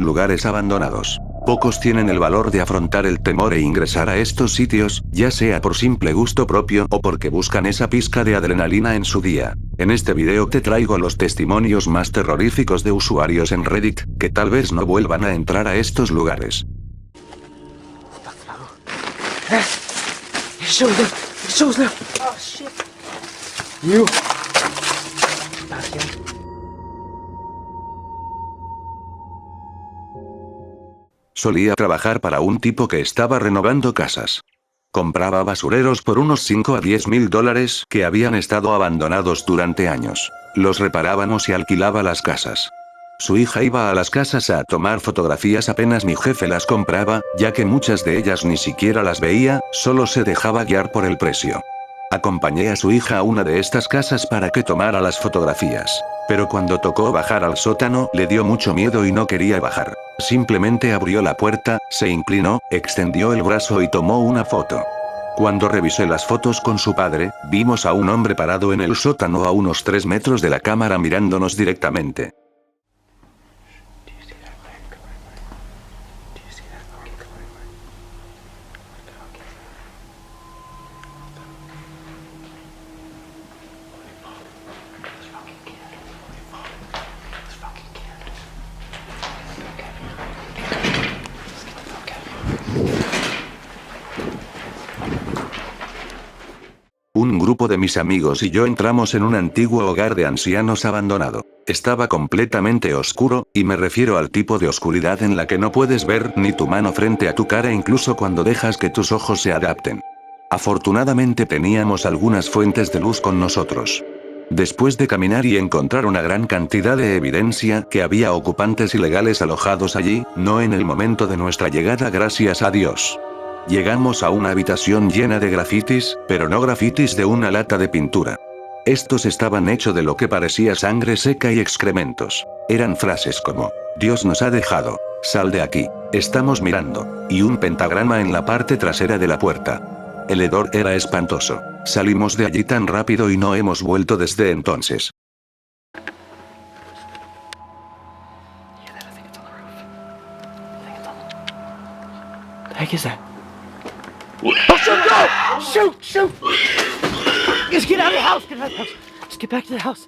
lugares abandonados. Pocos tienen el valor de afrontar el temor e ingresar a estos sitios, ya sea por simple gusto propio o porque buscan esa pizca de adrenalina en su día. En este video te traigo los testimonios más terroríficos de usuarios en Reddit, que tal vez no vuelvan a entrar a estos lugares. Oh shit. You. Solía trabajar para un tipo que estaba renovando casas. Compraba basureros por unos 5 a 10 mil dólares que habían estado abandonados durante años. Los reparábamos y alquilaba las casas. Su hija iba a las casas a tomar fotografías apenas mi jefe las compraba, ya que muchas de ellas ni siquiera las veía, solo se dejaba guiar por el precio. Acompañé a su hija a una de estas casas para que tomara las fotografías. Pero cuando tocó bajar al sótano, le dio mucho miedo y no quería bajar. Simplemente abrió la puerta, se inclinó, extendió el brazo y tomó una foto. Cuando revisé las fotos con su padre, vimos a un hombre parado en el sótano a unos 3 metros de la cámara mirándonos directamente. Un grupo de mis amigos y yo entramos en un antiguo hogar de ancianos abandonado. Estaba completamente oscuro, y me refiero al tipo de oscuridad en la que no puedes ver ni tu mano frente a tu cara incluso cuando dejas que tus ojos se adapten. Afortunadamente teníamos algunas fuentes de luz con nosotros. Después de caminar y encontrar una gran cantidad de evidencia que había ocupantes ilegales alojados allí, no en el momento de nuestra llegada, gracias a Dios. Llegamos a una habitación llena de grafitis, pero no grafitis de una lata de pintura. Estos estaban hechos de lo que parecía sangre seca y excrementos. Eran frases como, Dios nos ha dejado, sal de aquí, estamos mirando, y un pentagrama en la parte trasera de la puerta. El hedor era espantoso. Salimos de allí tan rápido y no hemos vuelto desde entonces. Oh, shoot, no! Shoot, shoot! Just get out of the house, get out of the house. Just get back to the house.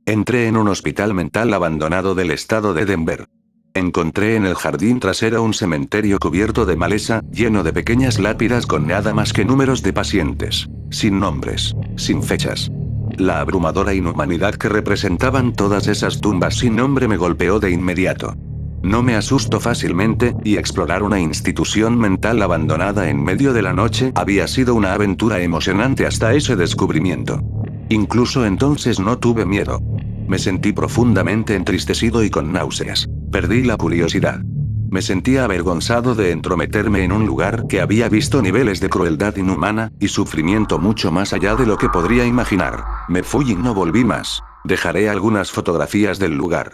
Entré en un hospital mental abandonado del estado de Denver. Encontré en el jardín trasero un cementerio cubierto de maleza, lleno de pequeñas lápidas con nada más que números de pacientes, sin nombres, sin fechas. La abrumadora inhumanidad que representaban todas esas tumbas sin nombre me golpeó de inmediato. No me asusto fácilmente, y explorar una institución mental abandonada en medio de la noche había sido una aventura emocionante hasta ese descubrimiento. Incluso entonces no tuve miedo. Me sentí profundamente entristecido y con náuseas. Perdí la curiosidad. Me sentía avergonzado de entrometerme en un lugar que había visto niveles de crueldad inhumana y sufrimiento mucho más allá de lo que podría imaginar. Me fui y no volví más. Dejaré algunas fotografías del lugar.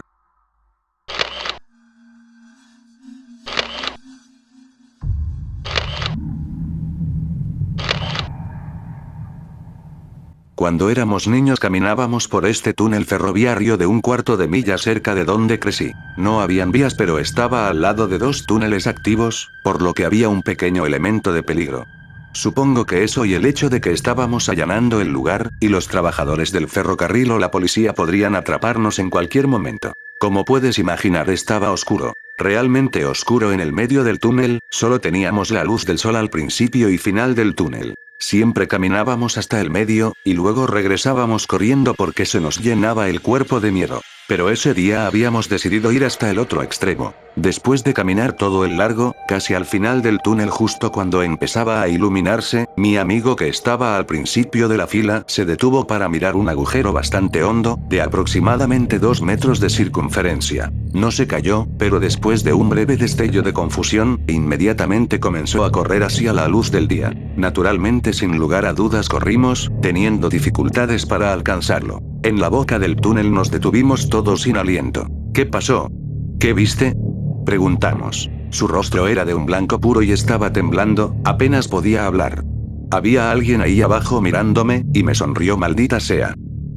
Cuando éramos niños caminábamos por este túnel ferroviario de 1/4 de milla cerca de donde crecí. No habían vías, pero estaba al lado de 2 túneles activos, por lo que había un pequeño elemento de peligro. Supongo que eso y el hecho de que estábamos allanando el lugar, y los trabajadores del ferrocarril o la policía podrían atraparnos en cualquier momento. Como puedes imaginar, estaba oscuro. Realmente oscuro en el medio del túnel, solo teníamos la luz del sol al principio y final del túnel. Siempre caminábamos hasta el medio, y luego regresábamos corriendo porque se nos llenaba el cuerpo de miedo. Pero ese día habíamos decidido ir hasta el otro extremo. Después de caminar todo el largo, casi al final del túnel, justo cuando empezaba a iluminarse, mi amigo que estaba al principio de la fila se detuvo para mirar un agujero bastante hondo, de aproximadamente 2 metros de circunferencia. No se cayó, pero después de un breve destello de confusión, inmediatamente comenzó a correr hacia la luz del día. Naturalmente, sin lugar a dudas corrimos, teniendo dificultades para alcanzarlo. En la boca del túnel nos detuvimos todos sin aliento. ¿Qué pasó? ¿Qué viste? Preguntamos. Su rostro era de un blanco puro y estaba temblando, apenas podía hablar. Había alguien ahí abajo mirándome, y me sonrió, maldita sea.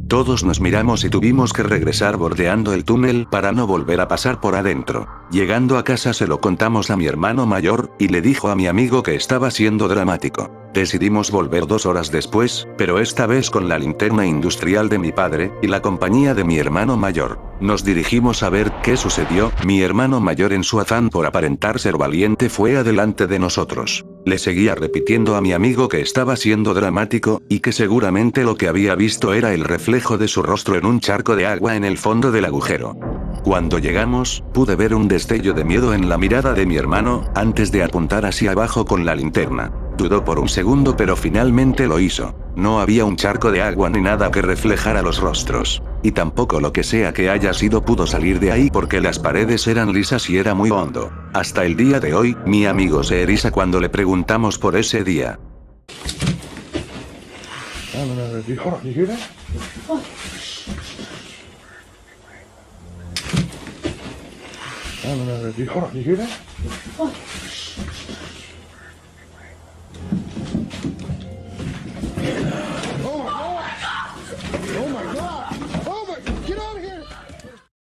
Todos nos miramos y tuvimos que regresar bordeando el túnel para no volver a pasar por adentro. Llegando a casa se lo contamos a mi hermano mayor, y le dijo a mi amigo que estaba siendo dramático. Decidimos volver 2 horas después, pero esta vez con la linterna industrial de mi padre, y la compañía de mi hermano mayor. Nos dirigimos a ver qué sucedió. Mi hermano mayor, en su afán por aparentar ser valiente, fue adelante de nosotros. Le seguía repitiendo a mi amigo que estaba siendo dramático, y que seguramente lo que había visto era el reflejo de su rostro en un charco de agua en el fondo del agujero. Cuando llegamos, pude ver un destello de miedo en la mirada de mi hermano, antes de apuntar hacia abajo con la linterna. Dudó por un segundo, pero finalmente lo hizo. No había un charco de agua ni nada que reflejara los rostros. Y tampoco lo que sea que haya sido pudo salir de ahí porque las paredes eran lisas y era muy hondo. Hasta el día de hoy, mi amigo se eriza cuando le preguntamos por ese día.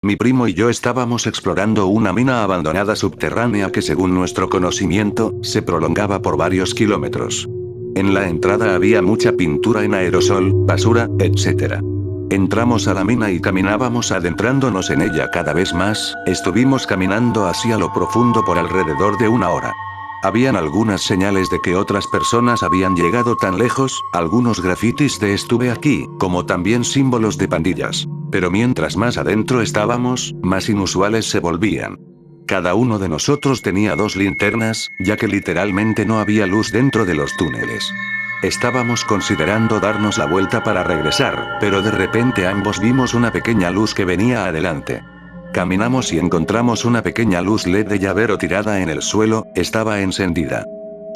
Mi primo y yo estábamos explorando una mina abandonada subterránea que, según nuestro conocimiento, se prolongaba por varios kilómetros. En la entrada había mucha pintura en aerosol, basura, etc. Entramos a la mina y caminábamos adentrándonos en ella cada vez más. Estuvimos caminando hacia lo profundo por alrededor de 1 hora. Habían algunas señales de que otras personas habían llegado tan lejos, algunos grafitis de "estuve aquí", como también símbolos de pandillas. Pero mientras más adentro estábamos, más inusuales se volvían. Cada uno de nosotros tenía 2 linternas, ya que literalmente no había luz dentro de los túneles. Estábamos considerando darnos la vuelta para regresar, pero de repente ambos vimos una pequeña luz que venía adelante. Caminamos y encontramos una pequeña luz LED de llavero tirada en el suelo, estaba encendida.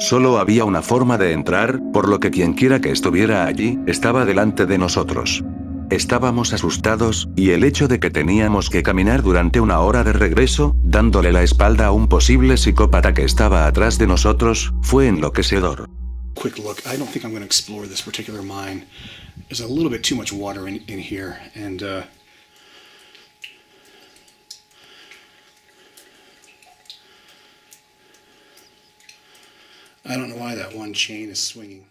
Solo había una forma de entrar, por lo que quienquiera que estuviera allí, estaba delante de nosotros. Estábamos asustados, y el hecho de que teníamos que caminar durante 1 hora de regreso, dándole la espalda a un posible psicópata que estaba atrás de nosotros, fue enloquecedor. Quick look. I don't think I'm going to explore this particular mine. There's a little bit too much water in here, and I don't know why that one chain is swinging.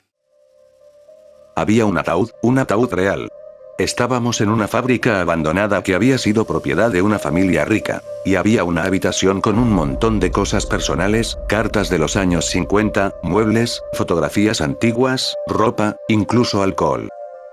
Había un ataúd real. Estábamos en una fábrica abandonada que había sido propiedad de una familia rica, y había una habitación con un montón de cosas personales, cartas de los años 50, muebles, fotografías antiguas, ropa, incluso alcohol.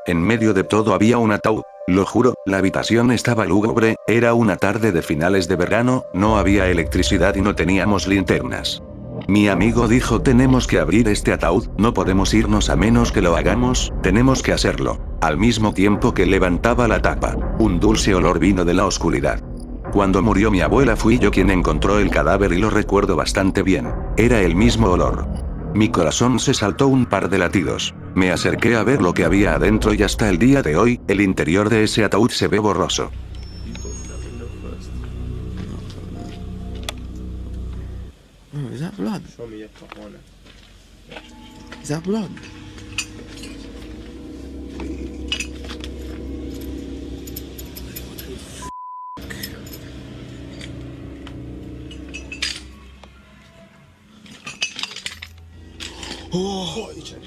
En medio de todo había un ataúd. Lo juro, la habitación estaba lúgubre, era una tarde de finales de verano, no había electricidad y no teníamos linternas. Mi amigo dijo: tenemos que abrir este ataúd, no podemos irnos a menos que lo hagamos, tenemos que hacerlo. Al mismo tiempo que levantaba la tapa, un dulce olor vino de la oscuridad. Cuando murió mi abuela fui yo quien encontró el cadáver y lo recuerdo bastante bien. Era el mismo olor. Mi corazón se saltó un par de latidos. Me acerqué a ver lo que había adentro y hasta el día de hoy, el interior de ese ataúd se ve borroso. Oh, is that blood? Show me your top one. Is that blood? Oh, you check.